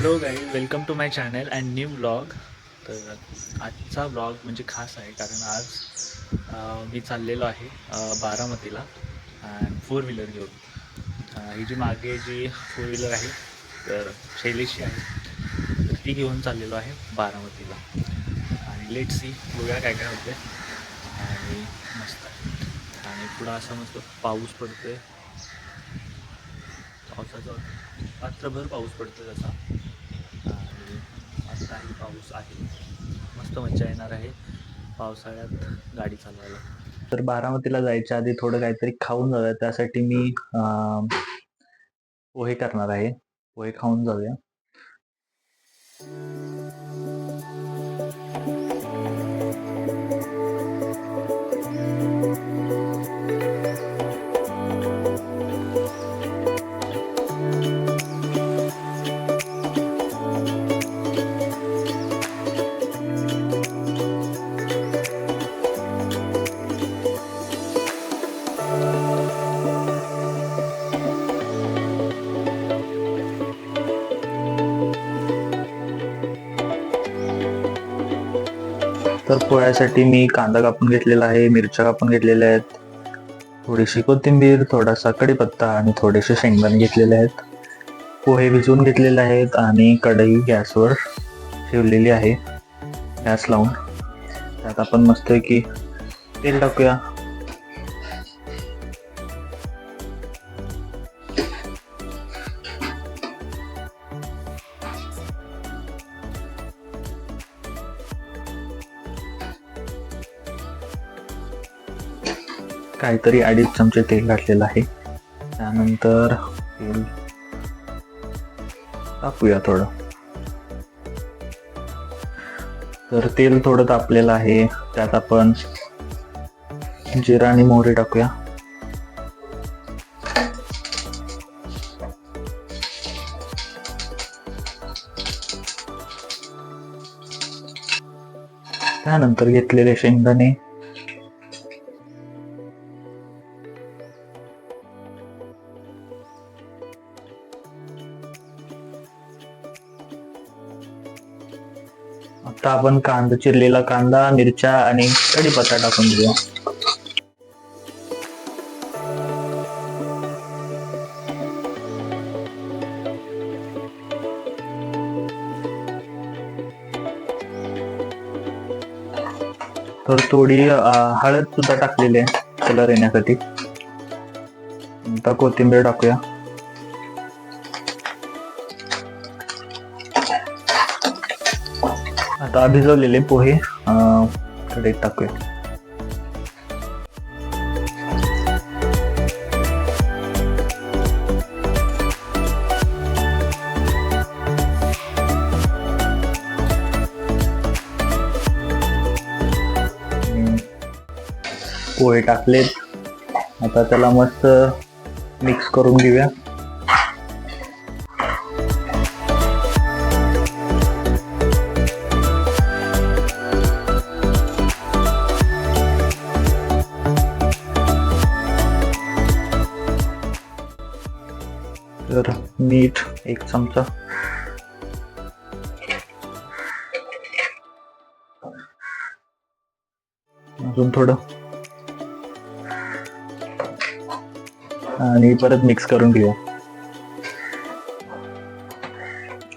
Hello guys, welcome to my channel and new blog. तर आजचा blog म्हणजे खास आहे कारण आज मी चाललेलो आहे बारामतीला अँड 4 व्हीलर घेऊन. ही जी मागे जी 4 व्हीलर आहे तर शैलेशची आहे, तर ती घेऊन चाललेलो आहे बारामतीला. आणि लेट सी, बघूया काय काय होते. आणि मस्त आहे. आणि पुढं असा मस्त पाऊस पडतोय, पावसाचा रात्रभर पाऊस पडतो तसा. आणि आत्ताही पाऊस आहे, मस्त मजा येणार आहे पावसाळ्यात गाडी चालवायला. तर बारामतीला जायच्या आधी थोडं काहीतरी खाऊन जाऊया, त्यासाठी मी पोहे करणार आहे. पोहे खाऊन जाऊया. तर पोह्यासाठी मी कांदा कापून घेतलेला आहे, मिरच्या कापून घेतलेल्या आहेत, थोडीशी कोथिंबीर, थोडासा कढीपत्ता आणि थोडेसे शेंगदाणे घेतलेले आहेत. पोहे भिजवून घेतलेले आहेत आणि कढई गॅसवर ठेवलेली आहे, गॅस लावून. त्यात आपण मस्तपैकी तेल टाकूया. काहीतरी 2.5 चमचे तेल घातलेलं आहे. त्यानंतर तेल तापूया थोडं. तर तेल थोडं तापलेलं आहे, त्यात आपण जिरा आणि मोहरी टाकूया. त्यानंतर घेतलेले शेंगदाणे, आता आपण चिरलेला कांदा, मिरच्या आणि कढीपत्ता टाकून देऊया. तर थोडी हळद सुद्धा टाकलेली आहे कलर येण्यासाठी. आता कोथिंबीर टाकूया. आता भिजवलेले पोहे कढईत टाकूया. पोहे टाकलेत, आता त्याला मस्त मिक्स करून घेऊया. तर मीठ 1 चमचा, अजून थोडं, आणि परत मिक्स करून घेऊया.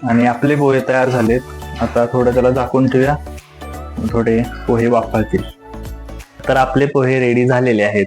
आणि आपले पोहे तयार झालेत. आता थोडं त्याला झाकून ठेवूया, थोडे पोहे वाफातील. तर आपले पोहे रेडी झालेले आहेत.